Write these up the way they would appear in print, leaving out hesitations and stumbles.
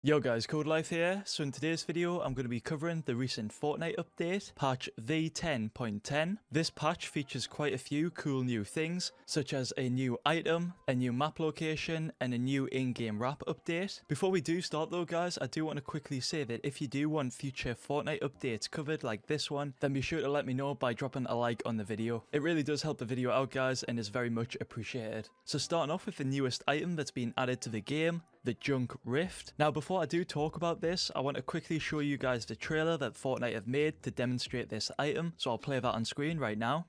Yo guys, Codelife here. So in today's video, I'm going to be covering the recent Fortnite update, patch V10.10. This patch features quite a few cool new things, such as a new item, a new map location, and a new in-game wrap update. Before we do start though guys, I do want to quickly say that if you do want future Fortnite updates covered like this one, then be sure to let me know by dropping a like on the video. It really does help the video out guys and is very much appreciated. So starting off with the newest item that's been added to the game, the Junk Rift. Now before I do talk about this, I want to quickly show you guys the trailer that Fortnite have made to demonstrate this item, so I'll play that on screen right now.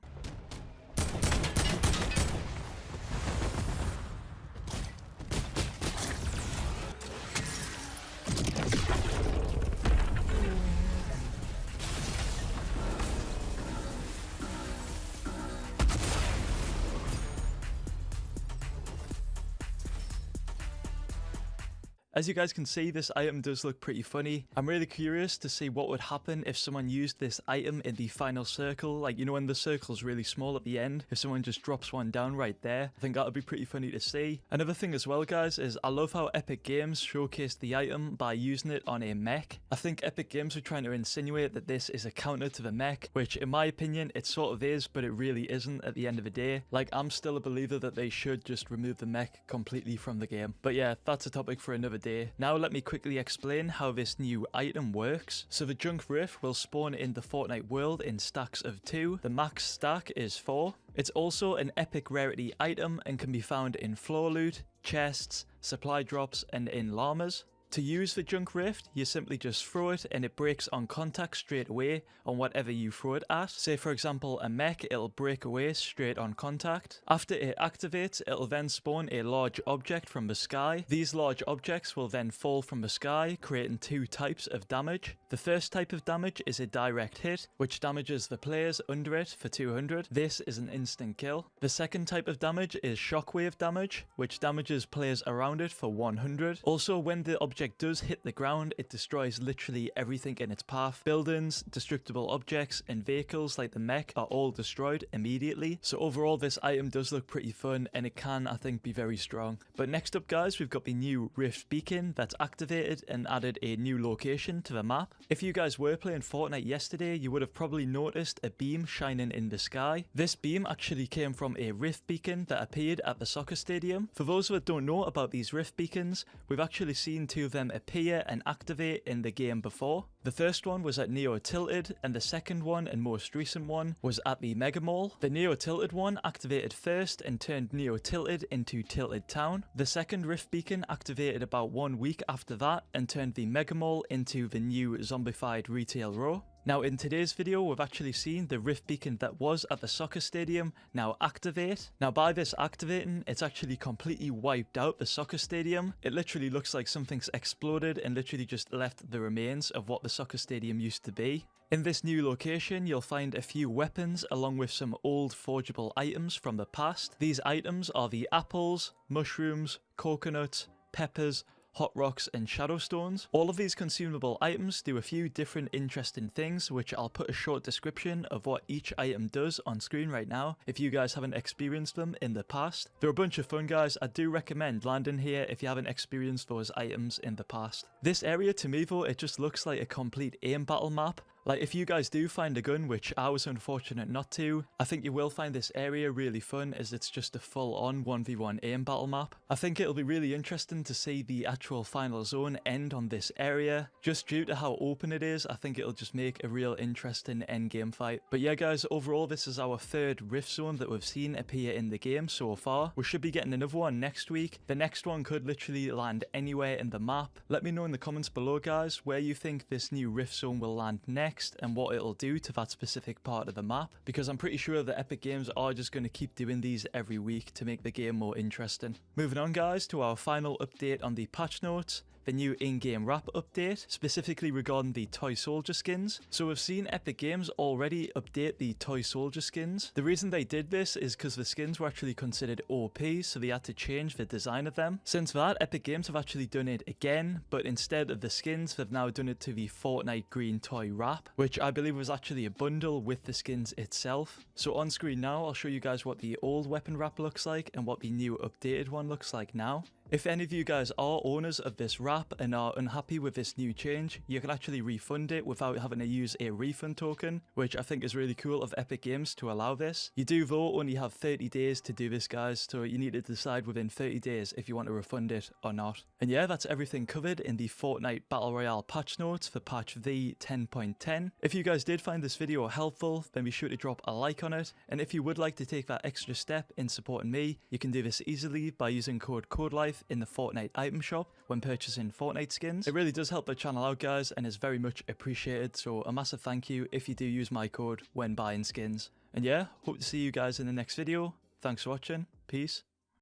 As you guys can see, this item does look pretty funny. I'm really curious to see what would happen if someone used this item in the final circle. Like, you know, when the circle's really small at the end, if someone just drops one down right there, I think that would be pretty funny to see. Another thing as well, guys, is I love how Epic Games showcased the item by using it on a mech. I think Epic Games were trying to insinuate that this is a counter to the mech, which in my opinion, it sort of is, but it really isn't at the end of the day. Like, I'm still a believer that they should just remove the mech completely from the game. But yeah, that's a topic for another day. Now let me quickly explain how this new item works. So the Junk Rift will spawn in the Fortnite world in stacks of 2. The max stack is 4. It's also an epic rarity item and can be found in floor loot, chests, supply drops, and in llamas. To use the Junk Rift, you simply just throw it and it breaks on contact straight away on whatever you throw it at. Say for example a mech, it'll break away straight on contact. After it activates, it'll then spawn a large object from the sky. These large objects will then fall from the sky, creating 2 types of damage. The first type of damage is a direct hit, which damages the players under it for 200. This is an instant kill. The second type of damage is shockwave damage, which damages players around it for 100. Also, when the object does hit the ground, it destroys literally everything in its path. Buildings, destructible objects, and vehicles like the mech are all destroyed immediately. So overall, this item does look pretty fun and it can, I think, be very strong. But next up guys, we've got the new Rift Beacon that's activated and added a new location to the map. If you guys were playing Fortnite yesterday, you would have probably noticed a beam shining in the sky. This beam actually came from a Rift Beacon that appeared at the soccer stadium. For those that don't know about these Rift Beacons, we've actually seen 2 of them appear and activate in the game before. The first one was at Neo Tilted, and the second one and most recent one was at the Mega Mall. The Neo Tilted one activated first and turned Neo Tilted into Tilted Town. The second Rift Beacon activated about 1 week after that and turned the Mega Mall into the new zombified retail row. Now in today's video, we've actually seen the Rift Beacon that was at the soccer stadium now activate. Now by this activating, it's actually completely wiped out the soccer stadium. It literally looks like something's exploded and literally just left the remains of what the soccer stadium used to be. In this new location, you'll find a few weapons along with some old forgeable items from the past. These items are the apples, mushrooms, coconuts, peppers, hot rocks, and shadow stones. All of these consumable items do a few different interesting things, which I'll put a short description of what each item does on screen right now if you guys haven't experienced them in the past. They're a bunch of fun guys. I do recommend landing here if you haven't experienced those items in the past. This area to me though, it just looks like a complete aim battle map. Like, if you guys do find a gun, which I was unfortunate not to, I think you will find this area really fun as it's just a full-on 1v1 aim battle map. I think it'll be really interesting to see the actual final zone end on this area. Just due to how open it is, I think it'll just make a real interesting endgame fight. But yeah guys, overall this is our 3rd rift zone that we've seen appear in the game so far. We should be getting another one next week. The next one could literally land anywhere in the map. Let me know in the comments below guys where you think this new rift zone will land next and what it'll do to that specific part of the map, because I'm pretty sure that Epic Games are just going to keep doing these every week to make the game more interesting. Moving on guys to our final update on the patch notes. the new in-game wrap update, specifically regarding the toy soldier skins. So we've seen Epic Games already update the toy soldier skins. The reason they did this is because the skins were actually considered OP, so they had to change the design of them. Since that, Epic Games have actually done it again, but instead of the skins, they've now done it to the Fortnite green toy wrap, which I believe was actually a bundle with the skins itself. So on screen now, I'll show you guys what the old weapon wrap looks like and what the new updated one looks like now. If any of you guys are owners of this wrap and are unhappy with this new change, you can actually refund it without having to use a refund token, which I think is really cool of Epic Games to allow this. You do though only have 30 days to do this, guys, so you need to decide within 30 days if you want to refund it or not. And yeah, that's everything covered in the Fortnite Battle Royale patch notes for patch V10.10. If you guys did find this video helpful, then be sure to drop a like on it, and if you would like to take that extra step in supporting me, you can do this easily by using code Codelife in the Fortnite item shop when purchasing Fortnite skins. It really does help the channel out, guys, and is very much appreciated, so a massive thank you if you do use my code when buying skins. And yeah, hope to see you guys in the next video. Thanks for watching. Peace.